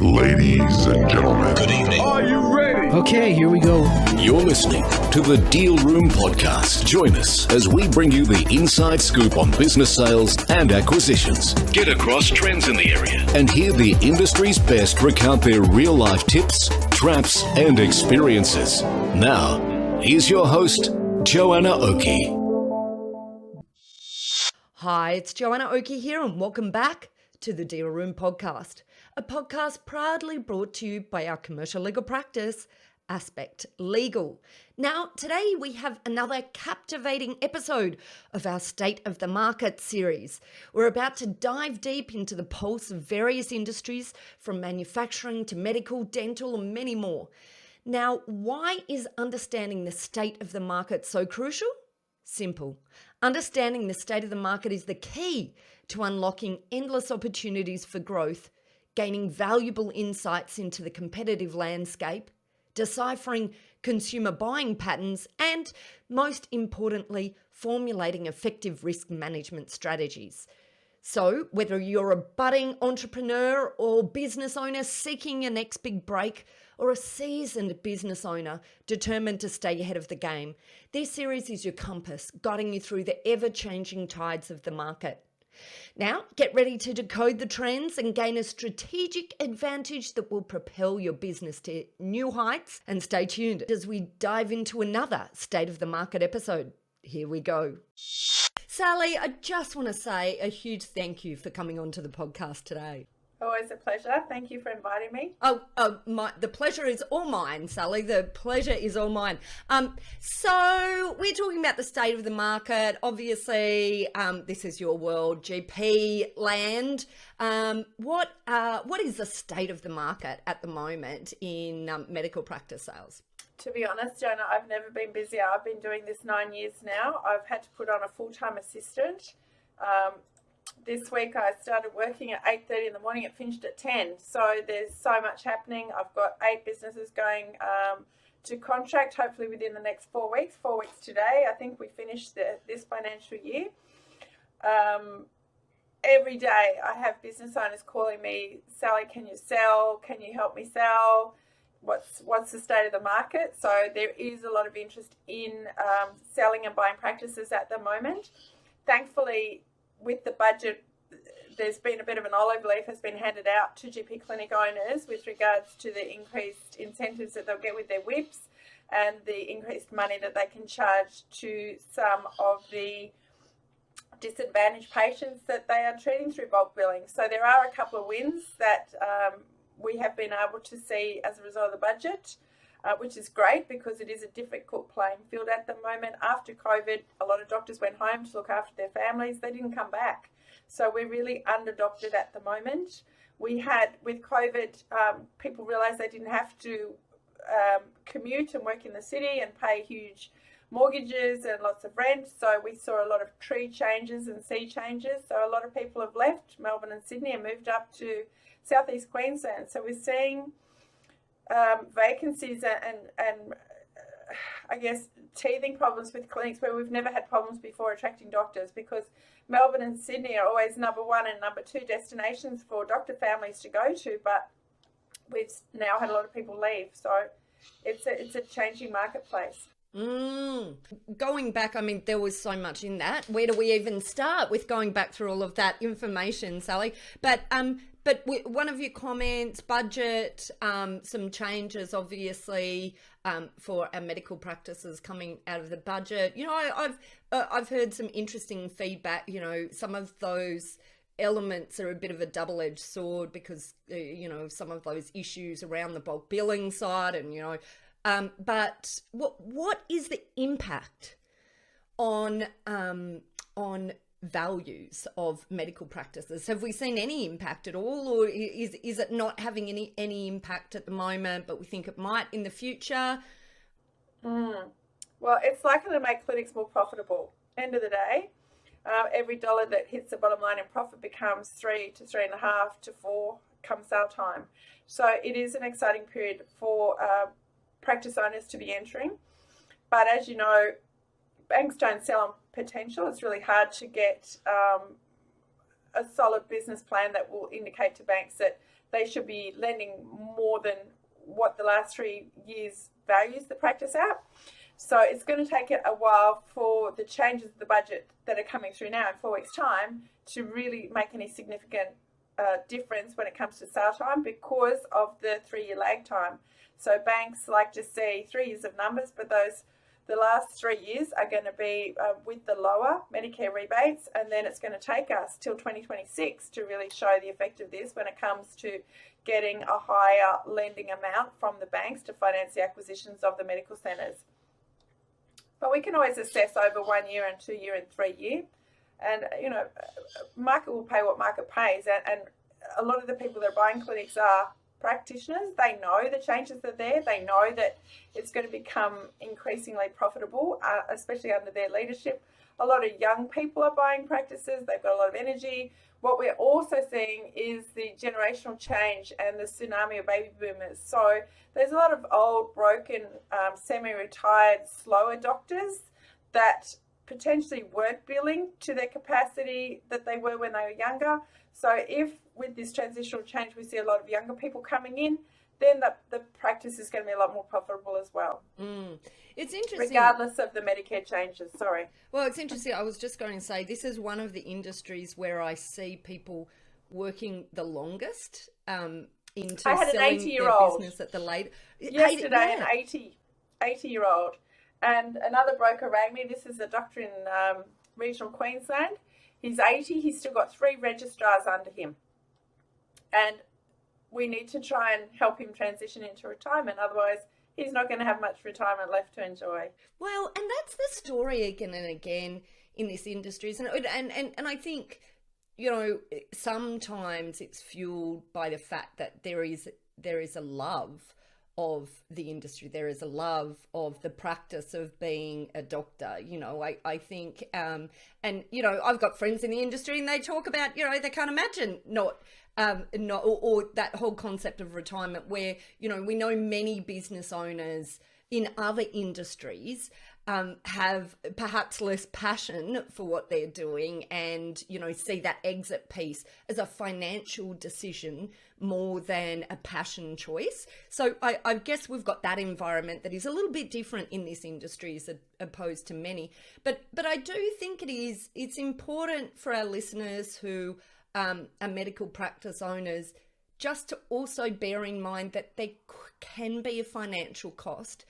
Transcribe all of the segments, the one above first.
Ladies and gentlemen, Good evening. are you ready? Okay, here we go. You're listening to the Deal Room Podcast. Join us as we bring you the inside scoop on business sales and acquisitions. Get across trends in the area and hear the industry's best recount their real-life tips, traps, and experiences. Now, here's your host, Joanna Oakey. Hi, it's Joanna Oakey here, and welcome back to the Deal Room Podcast, a podcast proudly brought to you by our commercial legal practice, Aspect Legal. Now, today we have another captivating episode of our State of the Market series. We're about to dive deep into the pulse of various industries, from manufacturing to medical, dental, and many more. Now, why is understanding the state of the market so crucial? Simple. Understanding the state of the market is the key to unlocking endless opportunities for growth, gaining valuable insights into the competitive landscape, deciphering consumer buying patterns, and, most importantly, formulating effective risk management strategies. So, whether you're a budding entrepreneur or business owner seeking your next big break, or a seasoned business owner determined to stay ahead of the game, this series is your compass, guiding you through the ever-changing tides of the market. Now, get ready to decode the trends and gain a strategic advantage that will propel your business to new heights. And stay tuned as we dive into another State of the Market episode. Here we go. Sally, I just want to say a huge thank you for coming onto the podcast today. Always a pleasure. Thank you for inviting me. The pleasure is all mine, Sally. The pleasure is all mine. So we're talking about the state of the market. Obviously, this is your world, GP land. What is the state of the market at the moment in medical practice sales? To be honest, Jonah, I've never been busier. I've been doing this 9 years now. I've had to put on a full-time assistant. This week I started working at 8:30 in the morning. It finished at 10. So there's so much happening. I've got 8 businesses going to contract, hopefully within the next 4 weeks. 4 weeks today. I think we finished this financial year. Every day I have business owners calling me, Sally, can you sell? Can you help me sell? What's the state of the market? So there is a lot of interest in selling and buying practices at the moment. Thankfully, with the budget, there's been a bit of an olive leaf has been handed out to GP clinic owners with regards to the increased incentives that they'll get with their whips and the increased money that they can charge to some of the disadvantaged patients that they are treating through bulk billing. So there are a couple of wins that we have been able to see as a result of the budget, which is great because it is a difficult playing field at the moment. After COVID, a lot of doctors went home to look after their families. They didn't come back. So we're really under-doctored at the moment. We had, with COVID, people realised they didn't have to commute and work in the city and pay huge mortgages and lots of rent. So we saw a lot of tree changes and sea changes. So a lot of people have left Melbourne and Sydney and moved up to southeast Queensland. So we're seeing vacancies and I guess teething problems with clinics where we've never had problems before attracting doctors, because Melbourne and Sydney are always number 1 and number 2 destinations for doctor families to go to, but we've now had a lot of people leave. So it's a changing marketplace. Going back, I mean, there was so much in that. Where do we even start with going back through all of that information, Sally? But one of your comments, budget, some changes, obviously, for our medical practices coming out of the budget. You know, I've heard some interesting feedback. You know, some of those elements are a bit of a double-edged sword because some of those issues around the bulk billing side, and but what is the impact on values of medical practices? Have we seen any impact at all, or is it not having any impact at the moment, but we think it might in the future? Well, it's likely to make clinics more profitable. End of the day, every dollar that hits the bottom line in profit becomes 3 to 3.5 to 4 come sale time. So it is an exciting period for practice owners to be entering. But as you know, banks don't sell on potential. It's really hard to get a solid business plan that will indicate to banks that they should be lending more than what the last 3 years values the practice at. So it's going to take it a while for the changes of the budget that are coming through now in 4 weeks' time to really make any significant difference when it comes to sale time because of the 3-year lag time. So banks like to see 3 years of numbers, but the last 3 years are going to be with the lower Medicare rebates, and then it's going to take us till 2026 to really show the effect of this when it comes to getting a higher lending amount from the banks to finance the acquisitions of the medical centres. But we can always assess over 1 year and 2 year and 3 year. And, market will pay what market pays. And a lot of the people that are buying clinics are practitioners. They know the changes are there. They know that it's going to become increasingly profitable, especially under their leadership. A lot of young people are buying practices. They've got a lot of energy. What we're also seeing is the generational change and the tsunami of baby boomers. So there's a lot of old, broken, semi-retired, slower doctors that potentially weren't billing to their capacity that they were when they were younger. So if with this transitional change we see a lot of younger people coming in, then the practice is going to be a lot more profitable as well. It's interesting. Regardless of the Medicare changes, sorry. Well, it's interesting. I was just going to say, this is one of the industries where I see people working the longest into I had an selling 80-year-old their business at the late... yesterday, an 80-year-old. And another broker rang me. This is a doctor in regional Queensland. He's 80. He's still got 3 registrars under him. And we need to try and help him transition into retirement. Otherwise, he's not going to have much retirement left to enjoy. Well, and that's the story again and again in this industry. And I think, sometimes it's fueled by the fact that there is a love of the industry. There is a love of the practice of being a doctor. I think, and, I've got friends in the industry and they talk about, they can't imagine or that whole concept of retirement where, we know many business owners in other industries have perhaps less passion for what they're doing and, see that exit piece as a financial decision more than a passion choice. So I guess we've got that environment that is a little bit different in this industry as opposed to many. But I do think it's important for our listeners who are medical practice owners just to also bear in mind that there can be a financial cost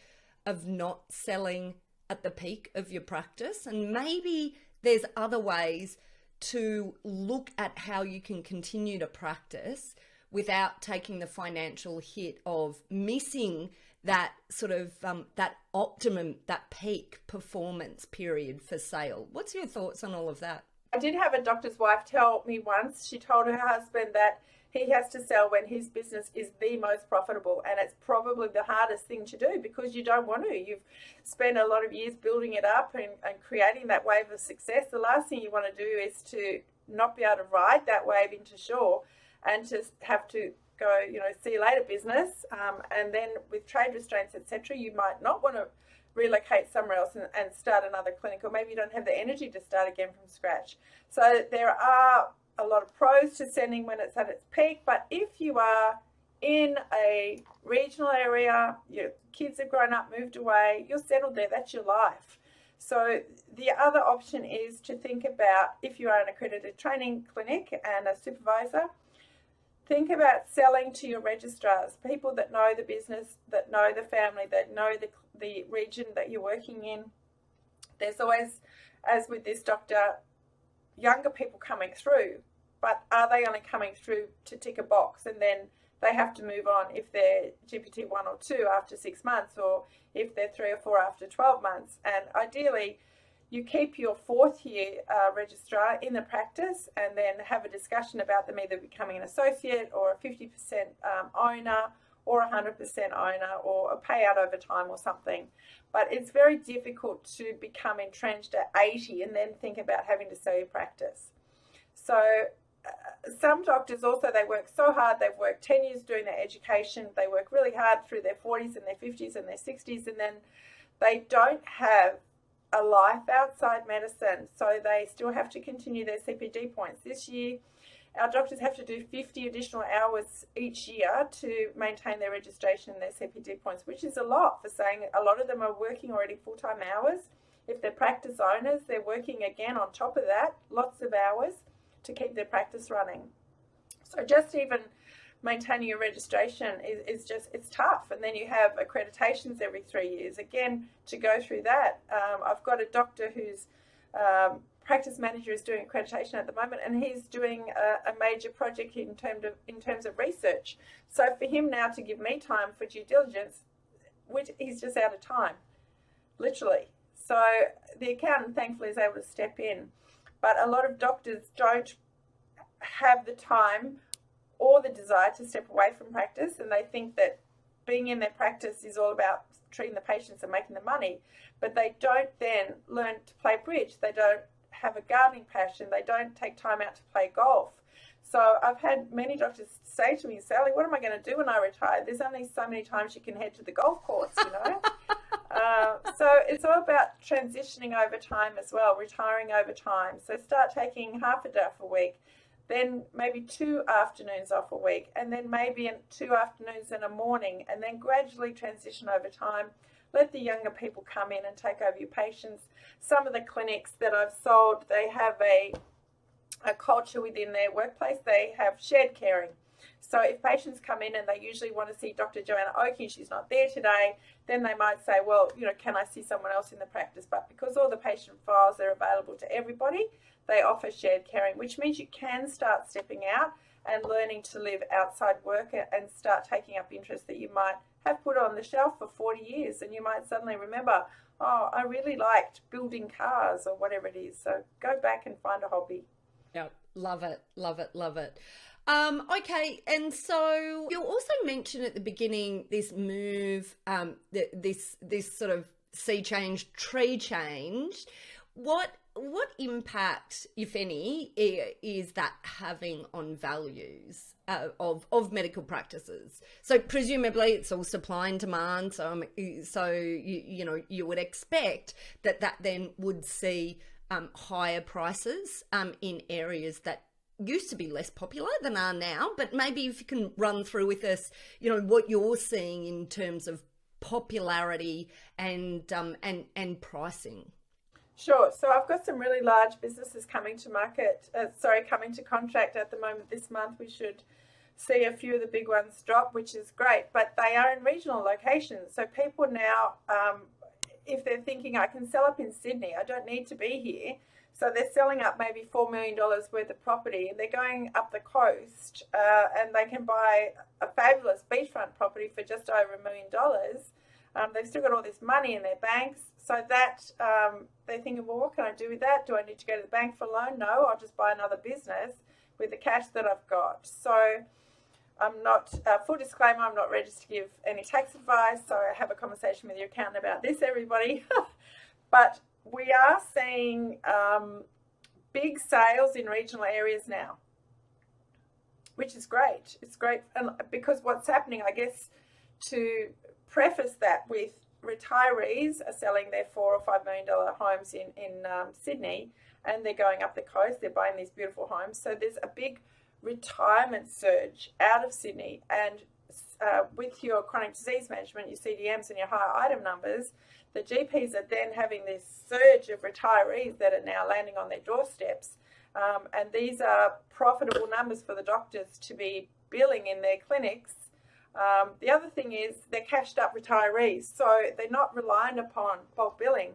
of not selling at the peak of your practice, and maybe there's other ways to look at how you can continue to practice without taking the financial hit of missing that sort of that optimum, that peak performance period for sale. What's your thoughts on all of that? I did have a doctor's wife tell me once, she told her husband that he has to sell when his business is the most profitable, and it's probably the hardest thing to do because you don't want to. You've spent a lot of years building it up and creating that wave of success. The last thing you want to do is to not be able to ride that wave into shore and to have to go, see you later business. And then with trade restraints, etc., you might not want to relocate somewhere else and start another clinic, or maybe you don't have the energy to start again from scratch. So there are a lot of pros to sending when it's at its peak, but if you are in a regional area, your kids have grown up, moved away, you're settled there, that's your life. So the other option is to think about, if you are an accredited training clinic and a supervisor, think about selling to your registrars, people that know the business, that know the family, that know the region that you're working in. There's always, as with this doctor, younger people coming through, but are they only coming through to tick a box and then they have to move on if they're GPT 1 or 2 after 6 months, or if they're 3 or 4 after 12 months? And ideally, you keep your 4th year registrar in the practice and then have a discussion about them either becoming an associate or a 50% owner or 100% owner or a payout over time or something. But it's very difficult to become entrenched at 80 and then think about having to sell your practice. So some doctors also, they work so hard, they've worked 10 years doing their education, they work really hard through their 40s and their 50s and their 60s, and then they don't have a life outside medicine, so they still have to continue their CPD points. This year, Our doctors have to do 50 additional hours each year to maintain their registration and their CPD points, which is a lot, for saying a lot of them are working already full-time hours. If they're practice owners, they're working again on top of that, lots of hours to keep their practice running. So just even maintaining your registration is just, it's tough. And then you have accreditations every 3 years. Again, to go through that, I've got a doctor whose practice manager is doing accreditation at the moment, and he's doing a major project in terms of research. So for him now to give me time for due diligence, which he's just out of time, literally. So the accountant thankfully is able to step in. But a lot of doctors don't have the time or the desire to step away from practice, and they think that being in their practice is all about treating the patients and making the money, but they don't then learn to play bridge. They don't have a gardening passion. They don't take time out to play golf. So I've had many doctors say to me, Sally, what am I going to do when I retire? There's only so many times you can head to the golf course, you know. So it's all about transitioning over time as well, retiring over time. So start taking half a day off a week, then maybe 2 afternoons off a week, and then maybe 2 afternoons and a morning, and then gradually transition over time. Let the younger people come in and take over your patients. Some of the clinics that I've sold, they have a culture within their workplace. They have shared caring. So if patients come in and they usually want to see Dr. Joanna Oakey, she's not there today, then they might say, well, you know, can I see someone else in the practice? But because all the patient files are available to everybody, they offer shared caring, which means you can start stepping out and learning to live outside work and start taking up interests that you might have put on the shelf for 40 years. And you might suddenly remember, oh, I really liked building cars or whatever it is. So go back and find a hobby. Yeah, love it, love it, love it. Okay, and so you also mentioned at the beginning this move, this sort of sea change, tree change. What impact, if any, is that having on values of medical practices? So presumably it's all supply and demand. So you would expect that then would see higher prices in areas that used to be less popular than are now. But maybe if you can run through with us, you know, what you're seeing in terms of popularity and pricing. Sure. So I've got some really large businesses coming to contract at the moment this month. We should see a few of the big ones drop, which is great, but they are in regional locations. So people now, if they're thinking I can sell up in Sydney, I don't need to be here. So they're selling up maybe $4 million worth of property, and they're going up the coast and they can buy a fabulous beachfront property for just over $1 million. They've still got all this money in their banks, so that they're thinking, well, what can I do with that? Do I need to go to the bank for a loan? No, I'll just buy another business with the cash that I've got. So I'm not, full disclaimer, I'm not registered to give any tax advice, so I have a conversation with your accountant about this, everybody. But we are seeing big sales in regional areas now, which is great. It's great, and because what's happening, I guess, to preface that with, retirees are selling their $4 or $5 million homes in Sydney, and they're going up the coast. They're buying these beautiful homes. So there's a big retirement surge out of Sydney, and with your chronic disease management, your CDMs and your higher item numbers, the GPs are then having this surge of retirees that are now landing on their doorsteps. And these are profitable numbers for the doctors to be billing in their clinics. The other thing is they're cashed up retirees, so they're not reliant upon bulk billing.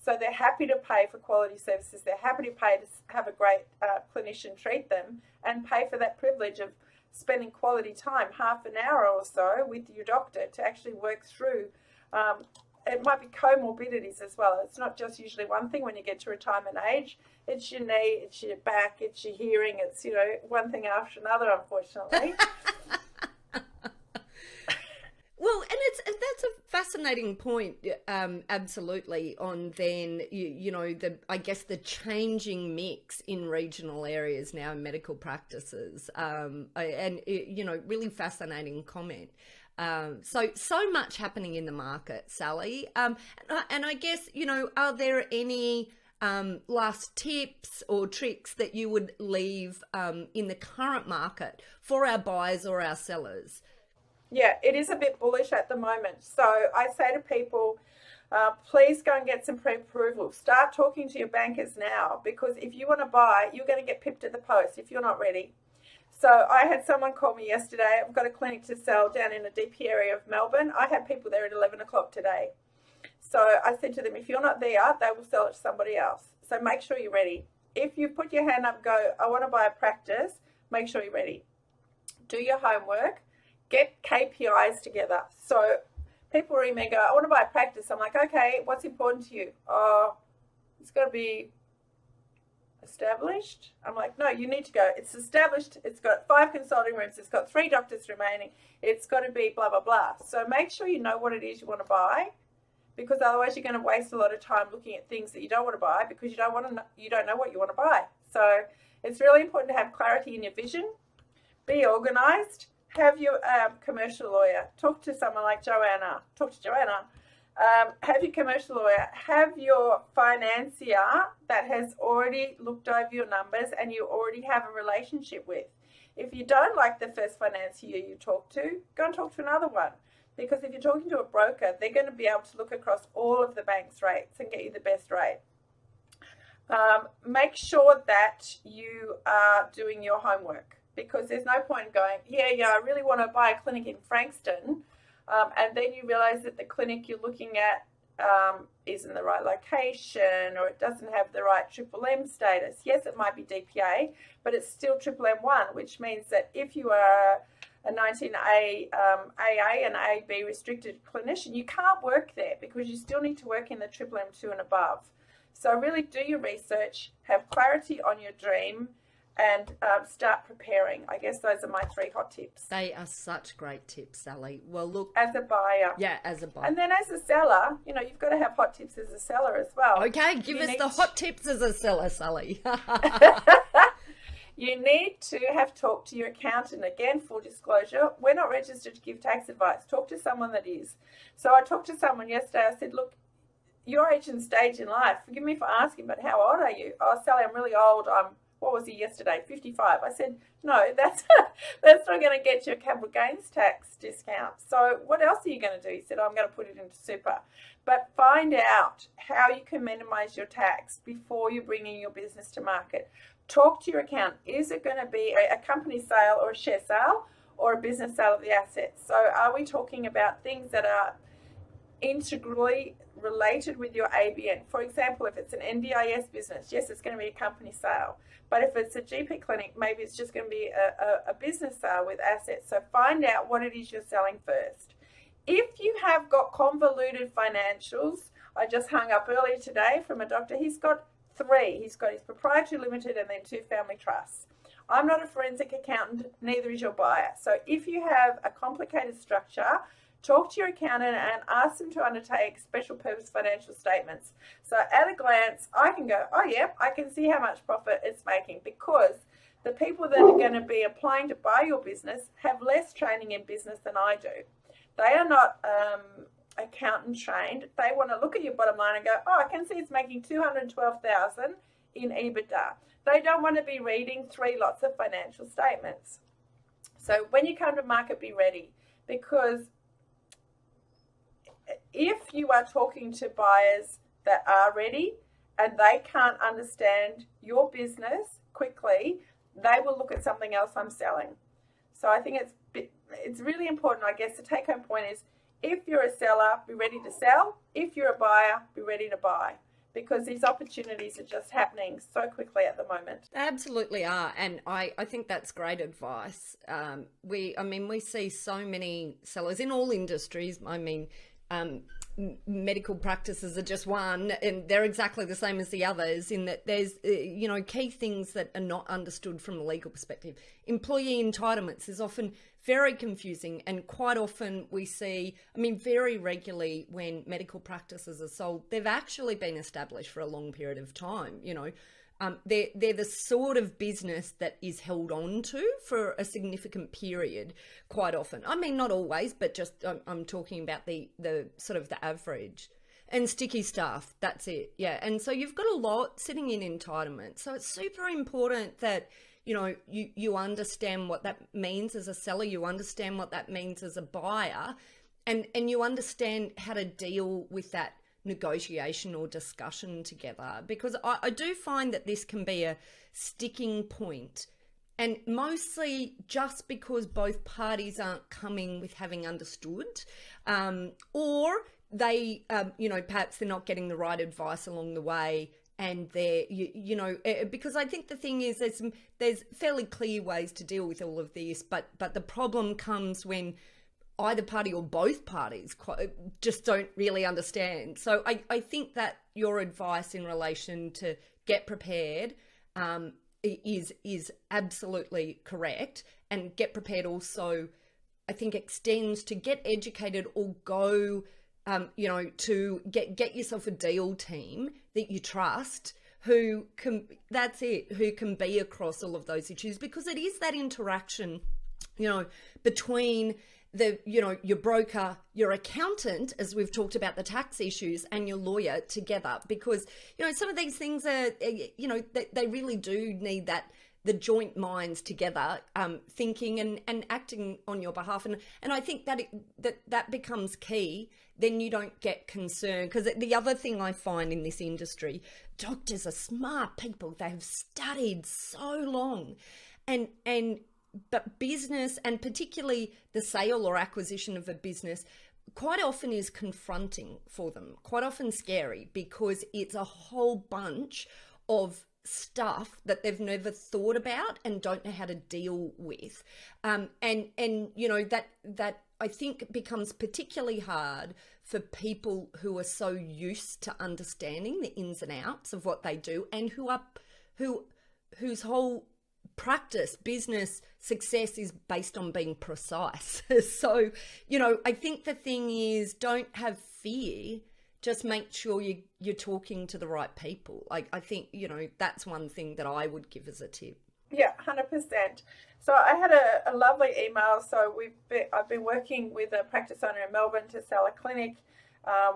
So they're happy to pay for quality services. They're happy to pay to have a great clinician treat them and pay for that privilege of spending quality time, half an hour or so with your doctor to actually work through. It might be comorbidities as well. It's not just usually one thing when you get to retirement age. It's your knee, it's your back, it's your hearing. It's, you know, one thing after another, unfortunately. Well, and that's a fascinating point, absolutely, on then, I guess the changing mix in regional areas now in medical practices, really fascinating comment. So much happening in the market, Sally. And I guess, are there any last tips or tricks that you would leave in the current market for our buyers or our sellers? Yeah, it is a bit bullish at the moment. So I say to people, please go and get some pre-approval. Start talking to your bankers now, because if you want to buy, you're going to get pipped at the post if you're not ready. So I had someone call me yesterday. I've got a clinic to sell down in a DP area of Melbourne. I had people there at 11 o'clock today. So I said to them, if you're not there, they will sell it to somebody else. So make sure you're ready. If you put your hand up and go, I want to buy a practice, make sure you're ready. Do your homework. Get KPIs together. So people ring me and go, I want to buy a practice. I'm like, okay, what's important to you? Oh, it's got to be established. I'm like, no, you need to go. It's established. It's got 5 consulting rooms. It's got 3 doctors remaining. It's got to be blah, blah, blah. So make sure you know what it is you want to buy, because otherwise you're going to waste a lot of time looking at things that you don't want to buy because you don't know what you want to buy. So it's really important to have clarity in your vision. Be organized. Have your commercial lawyer. Talk to someone like Joanna. Talk to Joanna. Have your commercial lawyer. Have your financier that has already looked over your numbers and you already have a relationship with. If you don't like the first financier you talk to, go and talk to another one. Because if you're talking to a broker, they're going to be able to look across all of the bank's rates and get you the best rate. Make sure that you are doing your homework, because there's no point in going, I really want to buy a clinic in Frankston, and then you realize that the clinic you're looking at isn't the right location, or it doesn't have the right Triple M status. Yes, it might be DPA, but it's still Triple M1, which means that if you are a 19A AA and AB restricted clinician, you can't work there because you still need to work in the Triple M2 and above. So really do your research, have clarity on your dream, and start preparing. I guess those are my 3 hot tips. They are such great tips, Sally. Well, look. As a buyer. Yeah, as a buyer. And then as a seller, you've got to have hot tips as a seller as well. Okay, give us the hot tips as a seller, Sally. You need to have talked to your accountant. Again, full disclosure, we're not registered to give tax advice. Talk to someone that is. So I talked to someone yesterday. I said, look, your age and stage in life, forgive me for asking, but how old are you? Oh, Sally, I'm really old. What was he yesterday? 55. I said, no, that's not going to get you a capital gains tax discount. So what else are you going to do? He said, I'm going to put it into super. But find out how you can minimize your tax before you're bringing your business to market. Talk to your accountant. Is it going to be a company sale or a share sale or a business sale of the assets? So are we talking about things that are integrally related with your ABN? For example, if it's an NDIS business, yes, it's going to be a company sale. But if it's a GP clinic, maybe it's just going to be a business sale with assets. So find out what it is you're selling first. If you have got convoluted financials, I just hung up earlier today from a doctor. He's got 3. He's got his proprietary limited and then 2 family trusts. I'm not a forensic accountant, neither is your buyer. So if you have a complicated structure, talk to your accountant and ask them to undertake special purpose financial statements. So at a glance, I can go, oh yeah, I can see how much profit it's making, because the people that are going to be applying to buy your business have less training in business than I do. They are not accountant trained. They want to look at your bottom line and go, oh, I can see it's making $212,000 in EBITDA. They don't want to be reading 3 lots of financial statements. So when you come to market, be ready, because if you are talking to buyers that are ready and they can't understand your business quickly, they will look at something else I'm selling. So I think it's really important, I guess, the take-home point is, if you're a seller, be ready to sell. If you're a buyer, be ready to buy, because these opportunities are just happening so quickly at the moment. They absolutely are. And I think that's great advice. We see so many sellers in all industries. Medical practices are just one, and they're exactly the same as the others, in that there's key things that are not understood from a legal perspective. Employee entitlements is often very confusing, and quite often we see, very regularly when medical practices are sold, they've actually been established for a long period of time. They're the sort of business that is held on to for a significant period quite often. Not always, but just I'm talking about the sort of the average. And sticky stuff, that's it. Yeah. And so you've got a lot sitting in entitlement. So it's super important that, you know, you understand what that means as a seller, you understand what that means as a buyer, and you understand how to deal with that negotiation or discussion together. Because I do find that this can be a sticking point, and mostly just because both parties aren't coming with having understood, or they, you know, perhaps they're not getting the right advice along the way, and they're, you know, because I think the thing is there's fairly clear ways to deal with all of this, but the problem comes when either party or both parties just don't really understand. So I think that your advice in relation to get prepared is absolutely correct, and get prepared also, I think, extends to get educated or go, you know, to get yourself a deal team that you trust, who can be across all of those issues, because it is that interaction, you know, between the, you know, your broker, your accountant, as we've talked about the tax issues, and your lawyer together. Because, you know, some of these things are, you know, they really do need that, the joint minds together, thinking and acting on your behalf. And I think that becomes key. Then you don't get concerned, because the other thing I find in this industry, doctors are smart people. They have studied so long, but business, and particularly the sale or acquisition of a business, quite often is confronting for them, quite often scary, because it's a whole bunch of stuff that they've never thought about and don't know how to deal with. And you know, that I think becomes particularly hard for people who are so used to understanding the ins and outs of what they do, and whose whole practice, business success is based on being precise. So, you know, I think the thing is, don't have fear. Just make sure you're talking to the right people. I think, you know, that's one thing that I would give as a tip. Yeah, 100%. So I had a lovely email. So I've been working with a practice owner in Melbourne to sell a clinic.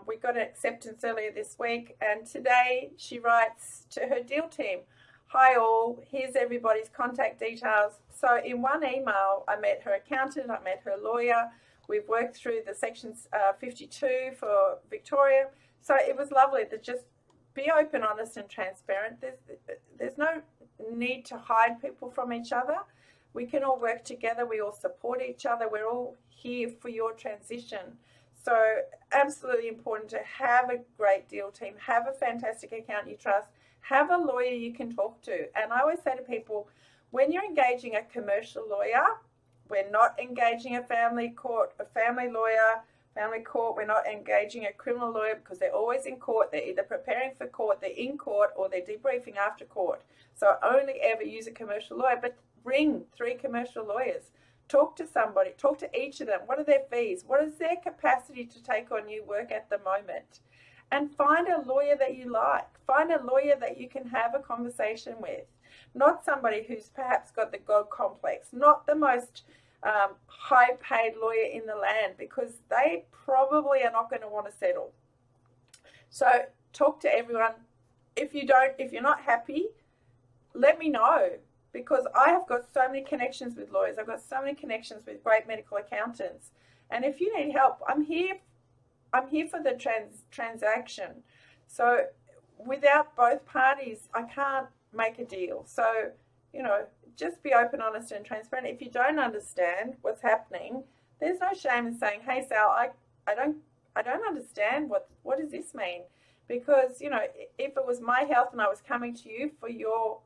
We got an acceptance earlier this week, and today she writes to her deal team, "Hi all, here's everybody's contact details." So in one email, I met her accountant, I met her lawyer. We've worked through the sections 52 for Victoria. So it was lovely to just be open, honest and transparent. There's no need to hide people from each other. We can all work together. We all support each other. We're all here for your transition. So absolutely important to have a great deal team, have a fantastic accountant you trust, have a lawyer you can talk to. And I always say to people, when you're engaging a commercial lawyer, we're not engaging a family lawyer, family court. We're not engaging a criminal lawyer, because they're always in court. They're either preparing for court, they're in court, or they're debriefing after court. So only ever use a commercial lawyer, but bring 3 commercial lawyers. Talk to somebody, talk to each of them. What are their fees? What is their capacity to take on new work at the moment? And find a lawyer that you like. Find a lawyer that you can have a conversation with. Not somebody who's perhaps got the God complex, not the most high-paid lawyer in the land, because they probably are not going to want to settle. So talk to everyone. If you're not happy, let me know, because I have got so many connections with lawyers. I've got so many connections with great medical accountants. And if you need help, I'm here for the transaction. So without both parties, I can't make a deal. So, you know, just be open, honest and transparent. If you don't understand what's happening, there's no shame in saying, "Hey Sal, I don't understand what does this mean?" Because, you know, if it was my health and I was coming to you for your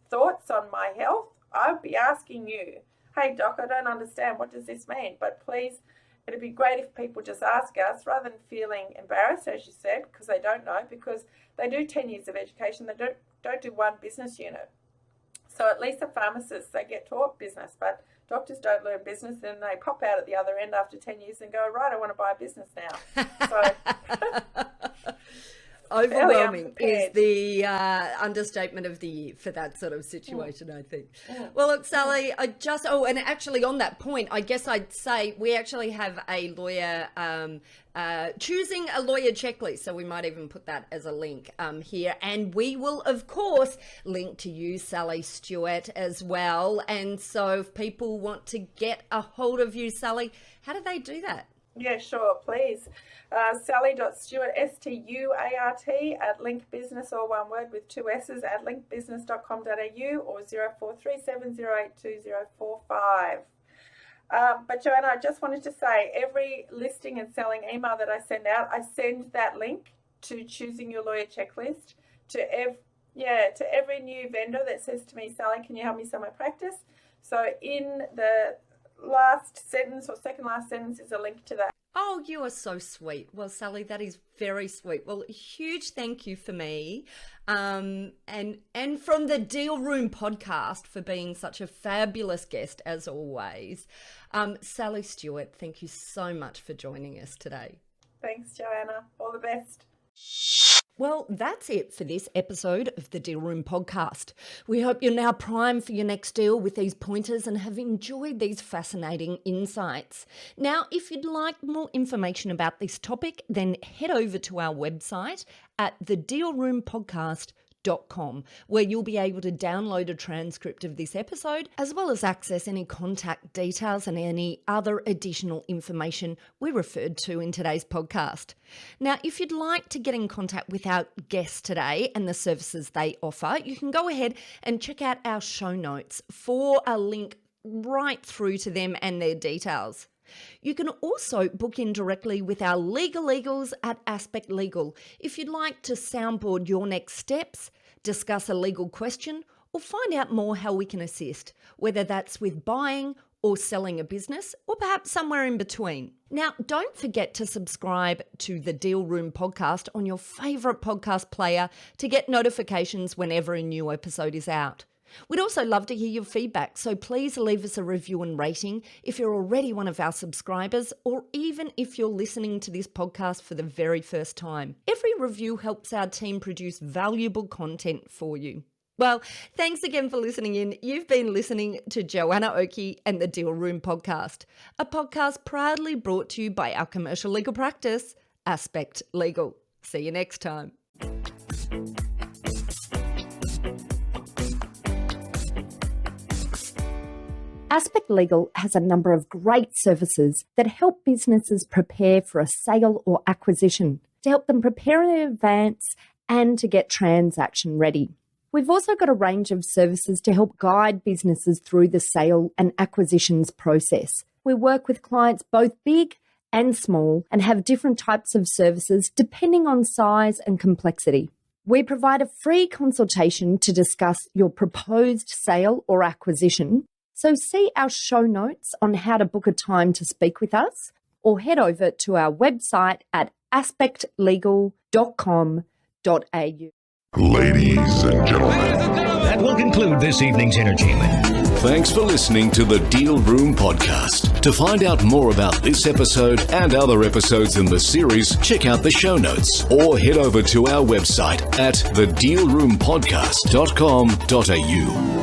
thoughts on my health, I'd be asking you, "Hey doc, I don't understand, what does this mean?" But please, it'd be great if people just ask us, rather than feeling embarrassed, as you said, because they don't know, because they do 10 years of education, they don't do one business unit. So at least the pharmacists, they get taught business, but doctors don't learn business, and they pop out at the other end after 10 years and go, "Right, I want to buy a business now." So Overwhelming is unprepared. the understatement of the year for that sort of situation, I think. Well, look, Sally, and actually on that point, I guess I'd say we actually have a lawyer choosing a lawyer checklist. So we might even put that as a link here. And we will, of course, link to you, Sally Stuart, as well. And so if people want to get a hold of you, Sally, how do they do that? Yeah, sure, please. Sally.Stuart, Stuart, at linkbusiness, all one word with 2 S's, at linkbusiness.com.au or 0437082045. But Joanna, I just wanted to say, every listing and selling email that I send out, I send that link to choosing your lawyer checklist to every new vendor that says to me, Sally, can you help me sell my practice? So in the last sentence or second last sentence is a link to that. Oh, you are so sweet. Well, Sally, that is very sweet. Well, a huge thank you for me and from the Deal Room podcast for being such a fabulous guest as always. Sally Stuart, thank you so much for joining us today. Thanks, Joanna. All the best. Well, that's it for this episode of the Deal Room podcast. We hope you're now primed for your next deal with these pointers and have enjoyed these fascinating insights. Now, if you'd like more information about this topic, then head over to our website at thedealroompodcast.com, where you'll be able to download a transcript of this episode, as well as access any contact details and any other additional information we referred to in today's podcast. Now, if you'd like to get in contact with our guests today and the services they offer, you can go ahead and check out our show notes for a link right through to them and their details. You can also book in directly with our legal eagles at Aspect Legal if you'd like to soundboard your next steps, discuss a legal question, or find out more how we can assist, whether that's with buying or selling a business, or perhaps somewhere in between. Now, don't forget to subscribe to the Deal Room podcast on your favourite podcast player to get notifications whenever a new episode is out. We'd also love to hear your feedback, so please leave us a review and rating if you're already one of our subscribers, or even if you're listening to this podcast for the very first time. Every review helps our team produce valuable content for you. Well, thanks again for listening in. You've been listening to Joanna Oakey and the Deal Room podcast, a podcast proudly brought to you by our commercial legal practice, Aspect Legal. See you next time. Aspect Legal has a number of great services that help businesses prepare for a sale or acquisition, to help them prepare in advance and to get transaction ready. We've also got a range of services to help guide businesses through the sale and acquisitions process. We work with clients both big and small and have different types of services depending on size and complexity. We provide a free consultation to discuss your proposed sale or acquisition. So see our show notes on how to book a time to speak with us, or head over to our website at aspectlegal.com.au. Ladies and gentlemen. That will conclude this evening's entertainment. Thanks for listening to the Deal Room podcast. To find out more about this episode and other episodes in the series, check out the show notes or head over to our website at thedealroompodcast.com.au.